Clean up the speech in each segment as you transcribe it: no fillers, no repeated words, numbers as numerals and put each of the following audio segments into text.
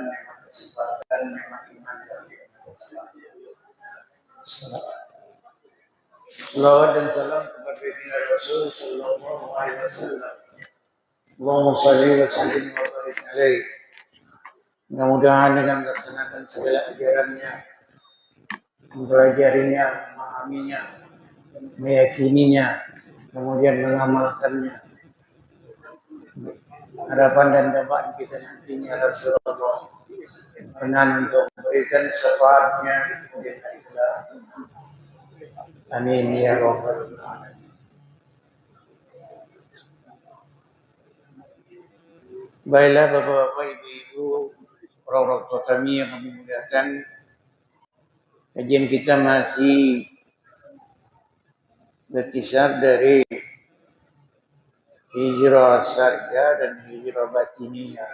nikmat kesempatan, nikmat iman dan nikmat Islam. Salawat dan salam kepada baginda Rasul sallallahu alaihi wasallam. Allahumma shalli wa sallim wa barik alaihi. Mudah-mudahan dengan melaksanakan segala ajarannya, mempelajarinya, memahaminya, meyakininya, kemudian mengamalkannya. Harapan dan dampak kita nantinya Rasulullah berkenan untuk memberikan syafaatnya di akhirat. Amin ya rabbal alamin. Baiklah Bapak-bapak, Ibu-ibu, orang-orang tua kami yang kami muliakan, kajian kita masih berkisar dari hijrah syariah dan hijrah batiniyah.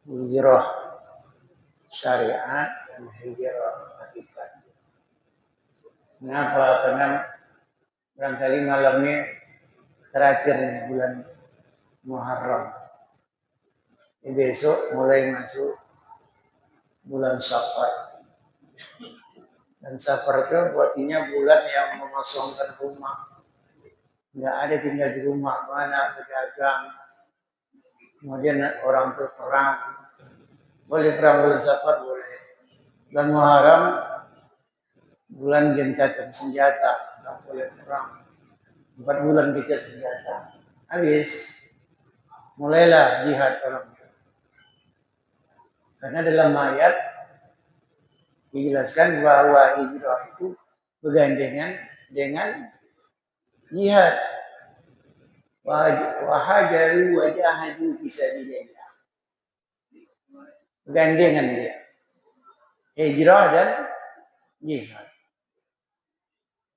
Hijrah syariat dan hijrah hakikat. Kenapa? Karena barangkali malam ini terakhir bulan Muharram. Besok mulai masuk bulan Safar. Dan Safar itu artinya bulan yang mengosongkan rumah. Nggak ada tinggal di rumah, mana berdagang. Kemudian orang itu perang. Boleh perang bulan Safar, boleh. Dan Muharram bulan gencatan senjata, nggak boleh perang. 4 bulan kita senjata. Habis, mulailah jihad orang itu. Karena dalam ayat dijelaskan bahwa hijrah itu bergandengan dengan jihad. Wahajaru wajahadu fisabilillah. Bergandengan dia. Hijrah dan jihad.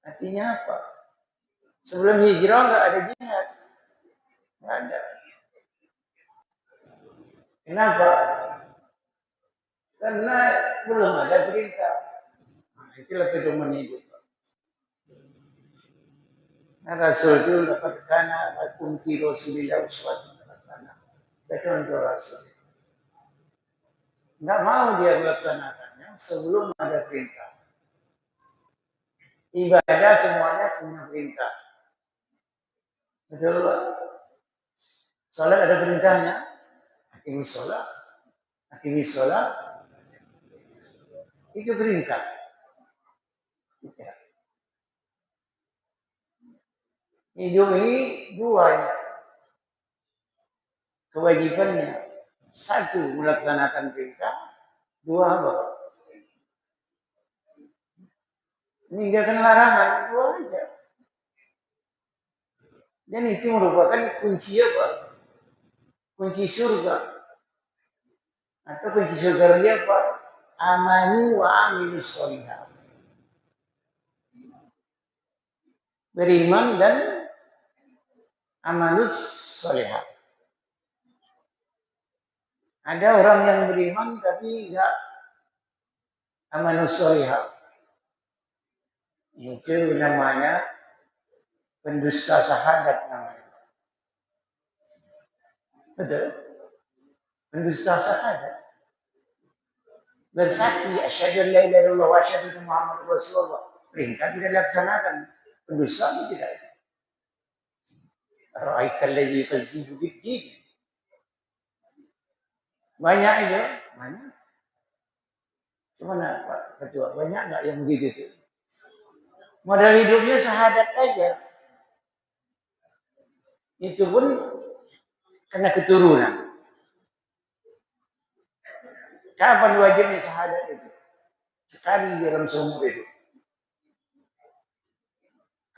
Artinya apa? Sebelum hijrah nggak ada jihad. Nggak ada. Kenapa? Karena belum ada perintah. Itulah pedoman hidup. Nah, Rasul itu dapat kana akum fi Rasulillah uswatun hasanah. Itu untuk Rasul. Nggak mau dia melaksanakannya sebelum ada perintah. Ibadah semuanya punya perintah. Betul Pak? Salat ada perintahnya. Aqimis sholat. Aqimis sholat. Itu perintah. Ya. Hidup ini dua kewajibannya. Satu, melaksanakan perintah. Dua, apa? Meninggalkan larangan. Dua aja. Dan itu merupakan kunci apa? Kunci surga. Atau kunci surga dia apa? Amanu wa amilus sholihah. Beriman dan amalus sholihah. Ada orang yang beriman tapi enggak amalus sholihah. Itu namanya pendusta syahadat namanya. Betul? Pendusta syahadat. Bersaksi asyhadu an la ilaha illallah wa asyhadu anna Muhammadar Rasulullah. Perintah tidak dilaksanakan. Pendusta itu tidak. Ra'aital ladzi yukazzibu bid-din. Banyak itu, banyak. Gimana Pak Ketua? Banyak nggak yang begitu? Modal hidupnya syahadat aja. Itu pun karena keturunan. Kapan wajibnya syahadat itu? Sekali dalam seumur hidup.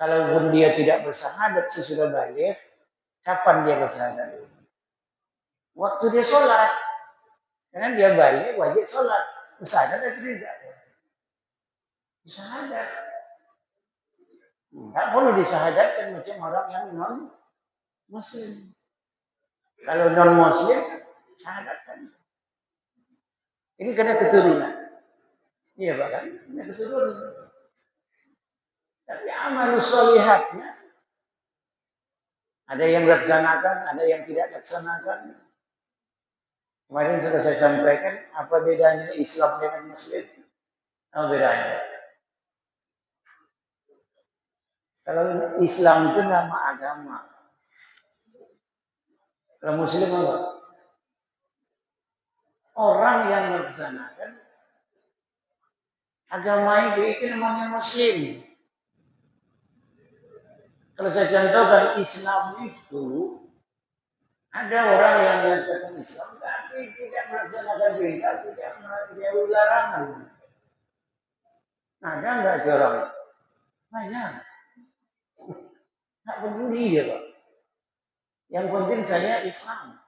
Kalaupun dia tidak bersyahadat sesudah balik, kapan dia bersyahadat? Waktu dia sholat. Karena dia balik wajib sholat. Bersyahadat atau tidak? Bersyahadat. Tidak perlu disyahadatkan macam orang yang non-muslim. Kalau non-muslim, syahadatkan. Ini karena keturunan. Iya Pak kan? Karena keturunan. Tapi amal sholihatnya ada yang laksanakan, ada yang tidak laksanakan. Kemarin sudah saya sampaikan apa bedanya Islam dengan Muslim. Apa bedanya? Kalau Islam itu nama agama. Kalau Muslim apa? Orang yang melaksanakan agama itu namanya Muslim. Kalau saya contohkan Islam itu ada orang yang mengatakan Islam tapi tidak melaksanakan perintah, tidak menjauhi larangan. Ada nggak orang? Banyak. Nggak peduli dia, Pak. Yang penting saya Islam.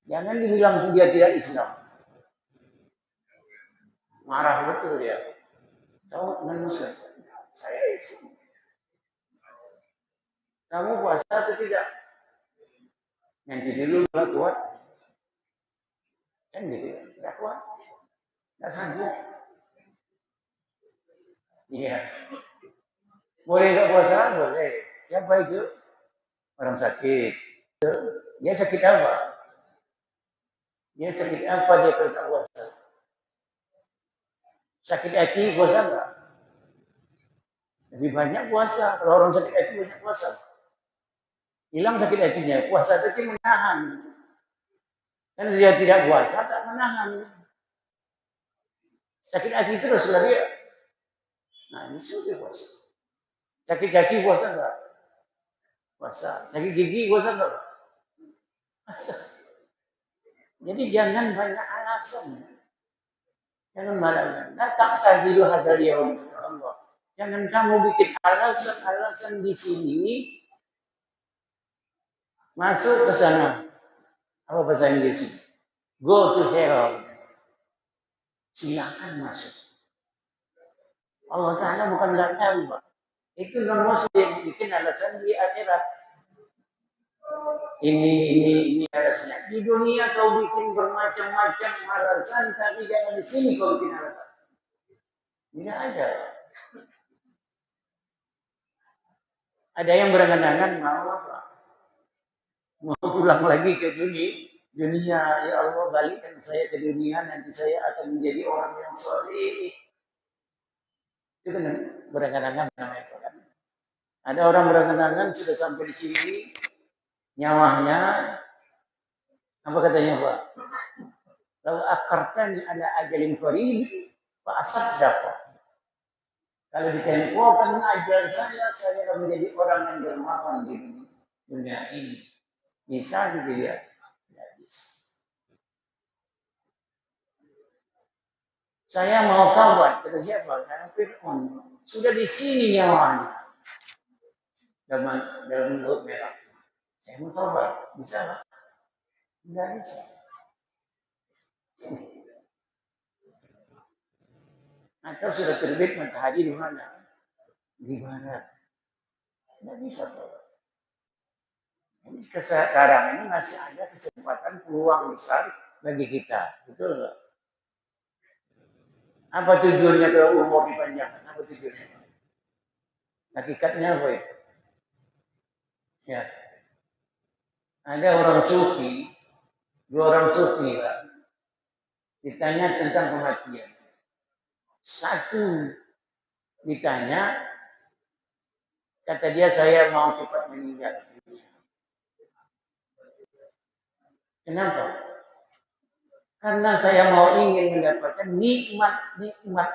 Jangan dibilang dia tidak Islam. Marah betul dia. Tahu non Muslim? Saya Islam. Kamu puasa atau tidak? Nanti dulu nggak kuat. Kan gitu, nggak kuat. Nggak sanggup. Iya. Boleh nggak puasa? Boleh. Siapa itu? Orang sakit. Dia sakit apa? Dia sakit apa dia kalau tak puasa? Sakit hati puasa nggak? Lebih banyak puasa. Kalau orang sakit hati banyak puasa. Hilang sakit hatinya. Puasa itu menahan. Kan dia tidak puasa tak menahan. Sakit hati terus lah dia. Nah ini sudah puasa. Sakit hati puasa nggak? Puasa. Sakit gigi puasa nggak? Puasa. Jadi jangan banyak alasan. Jangan malah datang tazilu hadal yaum Allah. Jangan kamu bikin alasan-alasan di sini masuk ke sana. Apa bahasa Inggris? Go to hell. Silakan masuk. Allah Ta'ala bukan nggak tahu, Pak. Itu non muslim bikin alasan di akhirat. Ini alasannya. Di dunia kau bikin bermacam-macam alasan, tapi jangan di sini kau bikin alasan. Tidak ada. Ada yang berangan-angan mau apa? Mau pulang lagi ke dunia. Ya Allah, balikkan saya ke dunia, nanti saya akan menjadi orang yang soleh. Itu kan berangan-angan namanya. Ada orang berangan-angan sudah sampai di sini, nyawanya, apa katanya Pak? Lalu akartani ada ajalin farid, Pak Asad dapat. Kalau ditempohkan ajar saya akan menjadi orang yang dermawan di dunia ini. Bisa gitu ya? Tidak bisa. Saya mau taubat, kata siapa? Karena Fir'aun sudah di sini nyawanya. Dalam laut merah. Saya mau taubat, bisa nggak? Tidak bisa. Atau sudah terbit matahari di mana? Di barat. Tidak bisa taubat. Ini sekarang ini masih ada kesempatan peluang besar bagi kita. Betul nggak? Apa tujuannya kalau umur dipanjangkan? Apa tujuannya? Hakikatnya apa itu? Ya. Ada orang sufi, dua orang sufi, Pak. Ditanya tentang kematian. Satu ditanya, kata dia saya mau cepat meninggal. Kenapa? Karena saya mau ingin mendapatkan nikmat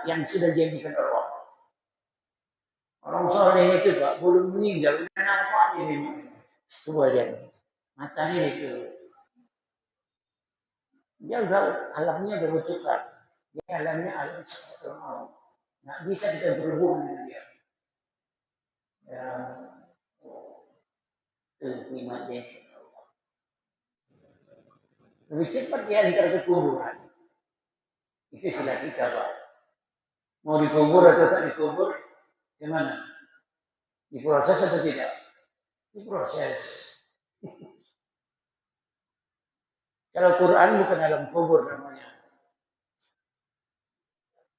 yang sudah dijadikan Allah. Orang soleh itu Pak, belum meninggal, udah nampak ini. Coba lihat, matanya itu. Dia udah alamnya udah bertukar. Dia alamnya alam seperti nggak bisa kita berhubung dengan dia. Ya, itu nikmat dia. Lebih cepat dia hantar ke kuburan. Itu istilah kita Pak. Mau dikubur atau tak dikubur, gimana? Diproses atau tidak? Diproses. Kalau Quran bukan alam kubur namanya.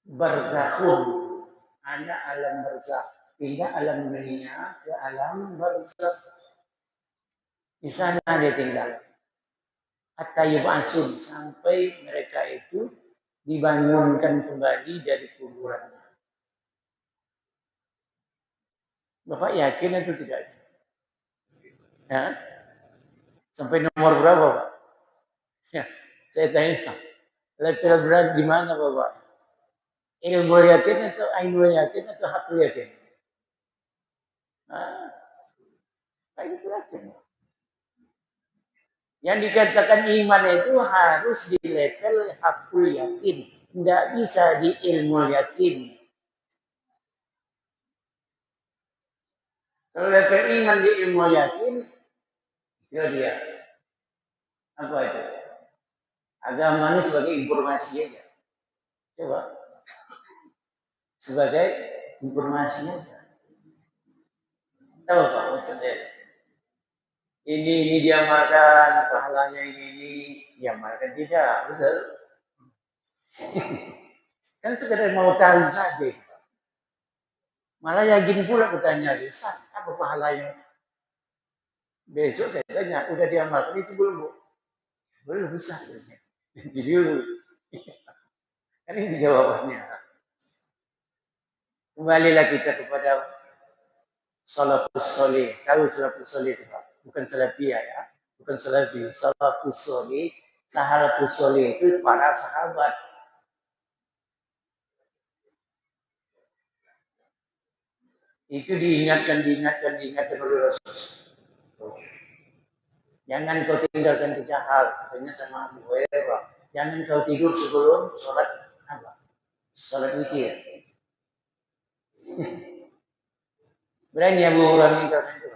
Barzakhun. Ada alam barzakh. Pindah alam dunia ke alam barzakh. Di sana dia tinggal. hatta yub'atsun, sampai mereka itu dibangunkan kembali dari kuburannya. Bapak yakin itu tidak? Ya? Sampai nomor berapa, Pak? Ya, saya tanya, level berat di mana, Bapak? Ilmu yakin atau ainul yakin atau hakul yakin? Nah, itu yakin. Yang dikatakan iman itu harus di level hakul yakin. Tidak bisa di ilmu yakin. Kalau level iman di ilmu yakin, itu dia. Apa itu? Agama ini sebagai informasi aja. Coba. Sebagai informasi aja. Tahu Pak maksudnya? Ini dia makan, pahalanya ini, dia makan tidak, betul? Kan sekedar mau tahu saja. Malah yang gini pula bertanya, Ustaz, apa pahalanya? Besok saya tanya, udah diamalkan itu belum? Belum bisa. Jadi dulu. Kan itu jawabannya. Kembalilah kita kepada salafus soleh. Tahu salafus soleh itu Pak? Bukan salafiyah ya. Bukan salafi. Salafus soleh. Sahabus soleh itu para sahabat. Itu diingatkan oleh Rasul. Jangan kau tinggalkan tiga hal. Katanya sama Abu Hurairah. Jangan kau tidur sebelum sholat apa? Sholat witir. Berani Abu Hurairah meninggalkan itu.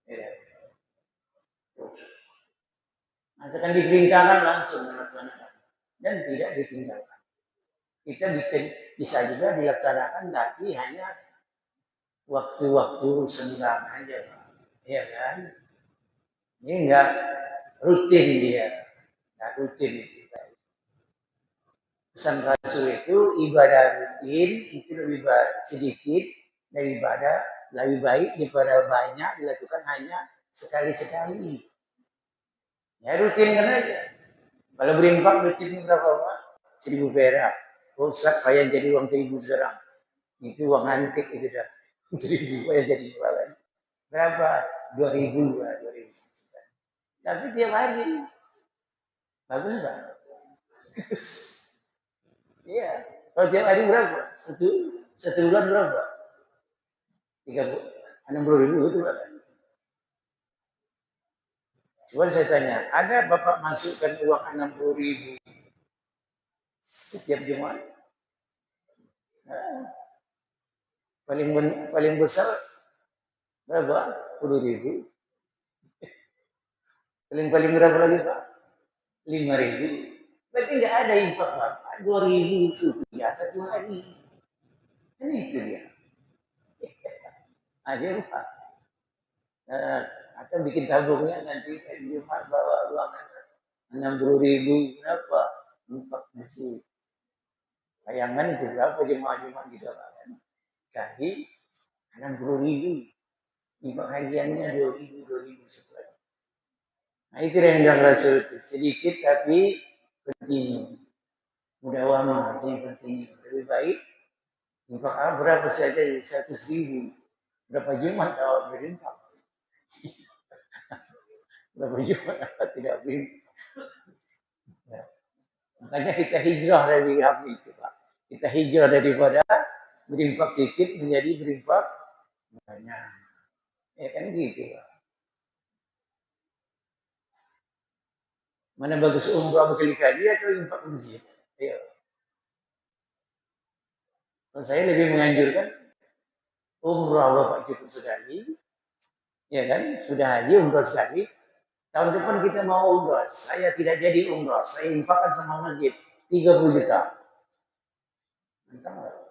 Ya. Masakan diperintahkan langsung melaksanakan dan tidak ditinggalkan. Kita bisa juga dilaksanakan, tapi hanya waktu-waktu senggang aja, Pak. Ya kan? Ini enggak rutin dia, enggak rutin itu. Pesan Rasul itu ibadah rutin itu lebih sedikit daripada lebih baik daripada banyak dilakukan hanya sekali-sekali. Ya rutinkan aja. Kalau berinfak rutin berapa Pak? 1.000 perak. Ustaz saya jadi uang 1.000 sekarang. Itu uang antik itu dah. 1.000 saya jadi uang. Berapa? 2.000 lah, 2.000. Tapi tiap hari. Bagus tak? Iya. Kalau tiap hari berapa? Satu bulan berapa? 60.000 itu kan. Coba saya tanya, ada Bapak masukkan uang 60.000 setiap Jumat? Nah, paling besar berapa? 10.000. Paling berapa lagi Pak? 5.000. Berarti nggak ada infak Pak. 2.000 rupiah satu hari. Kan itu dia. Aja Pak. Akan bikin tabungnya nanti Jumat bawa uang 60.000 berapa? Infak masih. Bayangan itu berapa jemaah-jemaah kita kan? Jadi 60.000. Infak hariannya 2.000 sebulan. Nah itu yang bilang Rasul itu sedikit tapi penting. Mudawamah itu yang penting. Lebih baik infak berapa saja 100.000. Berapa Jumat awak berinfak? Berapa Jumat awak tidak berinfak? Ya. Makanya kita hijrah dari kami itu Pak. Kita hijrah daripada berinfak sedikit menjadi berinfak banyak. Ya kan gitu Pak. Mana bagus umrah berkali-kali atau infak masjid? Ayo. Saya lebih menganjurkan umrah Bapak cukup sekali, ya kan? Sudah haji umrah sekali. Tahun depan kita mau umrah. Saya tidak jadi umrah. Saya infakkan sama masjid 30 juta. Entah.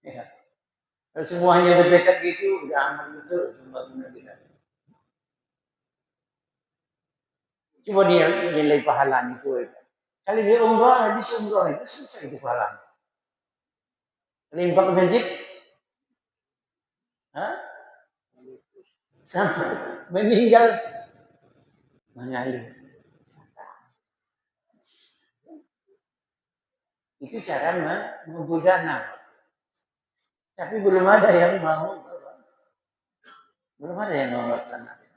Ya. Kalau semuanya berdekat gitu, udah aman betul pembangunan kita. Coba dia nilai pahala itu. Kalau dia umrah, habis umrah itu selesai itu pahala. Kalau infak ke masjid, sampai meninggal mengalir. Itu cara membudana. Tapi belum ada yang mau. Belum ada yang mau melaksanakan.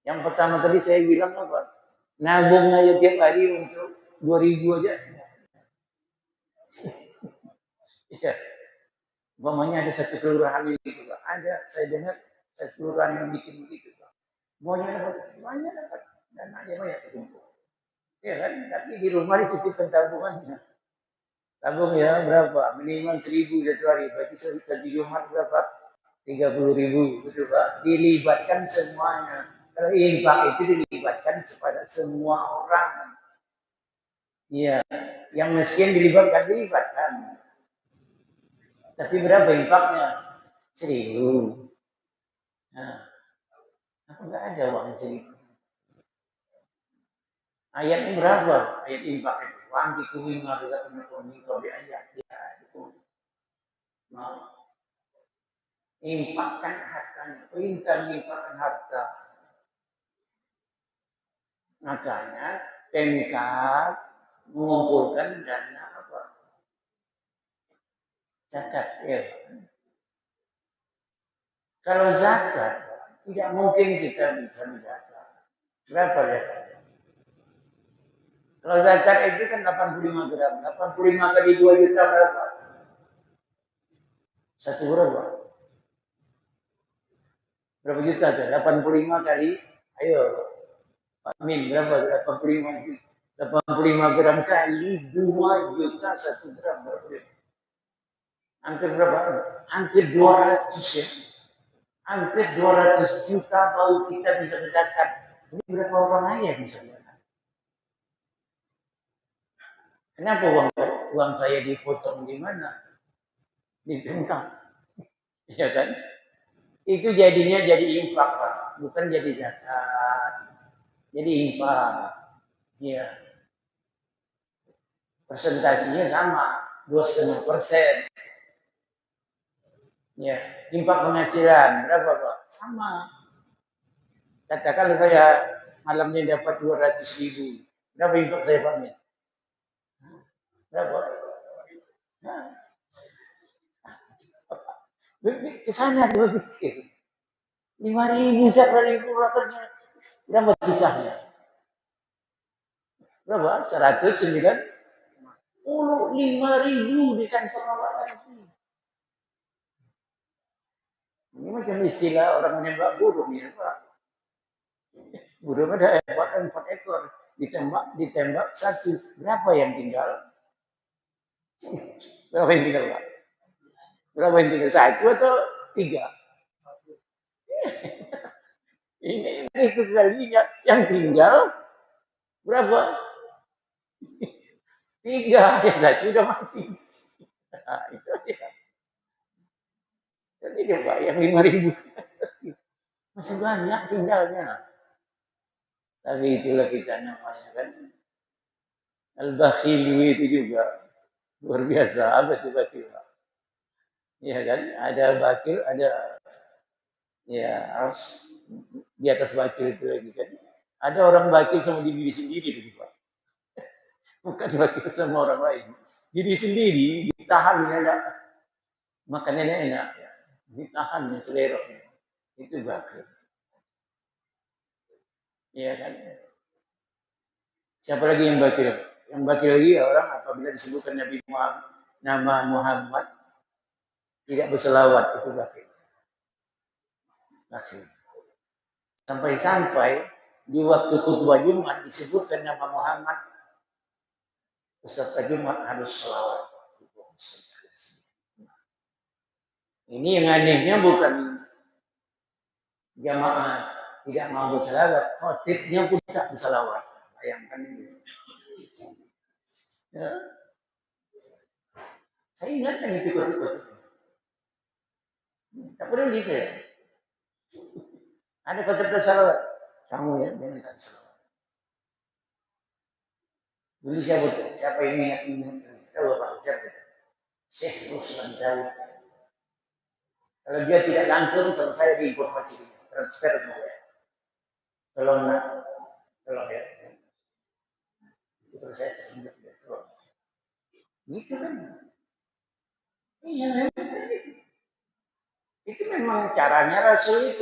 Yang pertama tadi saya bilang apa? Nabung aja tiap hari untuk 2.000 aja. Iya. Umpamanya ada satu kelurahan gitu, Pak. Ada, saya dengar satu kelurahan yang bikin begitu, Pak. Maunya dapat, banyak dapat. Dan ada banyak terkumpul. Ya kan? Tapi di rumah dititipkan tabungannya. Tabung ya berapa? Minimal 1.000 satu hari. Berarti sekitar di rumah berapa? 30.000, betul Pak? Dilibatkan semuanya. Kalau infak itu dilibatkan kepada semua orang. Iya, yang miskin dilibatkan. Tapi berapa infaknya? 1.000. Nah, aku nggak ada uang 1.000. Ayatnya berapa? Ayat infak itu. Wanti kumima rizaqnakum min qabli ayat. Ya, itu. Nah, infakkan hartanya. Perintah infakkan harta. Makanya Pemkab mengumpulkan dana apa? Zakat. Ya. Kalau zakat tidak mungkin kita bisa menjaga. Berapa ya? Kalau zakat itu kan 85 gram. 85 kali 2 juta berapa? 1 berapa? Berapa juta tuh? 85 kali, ayo Pak Min, berapa? 85 gram kali 2 juta 1 gram berapa? Hampir berapa? Hampir 200 ya. Hampir 200 juta baru kita bisa berzakat. Ini berapa orang aja yang bisa berzakat? Kenapa uang saya dipotong di mana? Di Pemkab. Ya kan? Itu jadinya jadi infak, Pak. Bukan jadi zakat. Jadi infak. Ya. Persentasinya sama. 2,5%. Ya. Infak penghasilan. Berapa, Pak? Sama. Katakan saya malamnya dapat 200.000. Berapa infak saya, Pak? Berapa? Nah. Ke sana dia berpikir. 5.000, 4.000 rakernya. Berapa sisanya? Berapa? 195.000 di kantong awak lagi. Ini macam istilah orang menembak burung ya Pak. Burung ada 4 ekor. Ditembak 1. Berapa yang tinggal? Berapa yang tinggal Pak? Berapa yang tinggal? 1 atau 3? Ini itu kalinya yang tinggal berapa? 3, yang 1 sudah mati. Nah, itu dia. Jadi dia Pak, yang 5.000 masih banyak tinggalnya. Tapi itulah kita namanya kan. Al-Bakhilu itu juga luar biasa. Apa itu bakil? Ya kan, ada bakil, ada ya harus di atas bakil itu lagi kan. Ada orang bakil sama diri sendiri itu Pak. Bukan bakil sama orang lain. Diri sendiri ditahan enak. Makannya enak ya. Ditahan seleroknya. Itu bakil. Iya kan? Siapa lagi yang bakil? Yang bakil lagi orang apabila disebutkan Nabi Muhammad, nama Muhammad tidak berselawat, itu bakil. Bakil. Sampai-sampai di waktu khutbah Jumat disebutkan nama Muhammad, peserta Jumat harus selawat. Ini yang anehnya bukan jamaah tidak mau berselawat, khotibnya pun tidak berselawat. Bayangkan ini. Ya. Saya ingatkan itu khotib. Tak peduli saya. Ada khotib berselawat. Kamu ya, jangan tak berselawat. Dulu siapa yang ingat? Tahu Pak, siapa? Syekh Ruslan Daud. Kalau dia tidak langsung selesai di informasi transfer saja. Tolong ya. Terus saya tersentuh ya. Gitu kan? Iya memang. Itu memang caranya Rasul itu.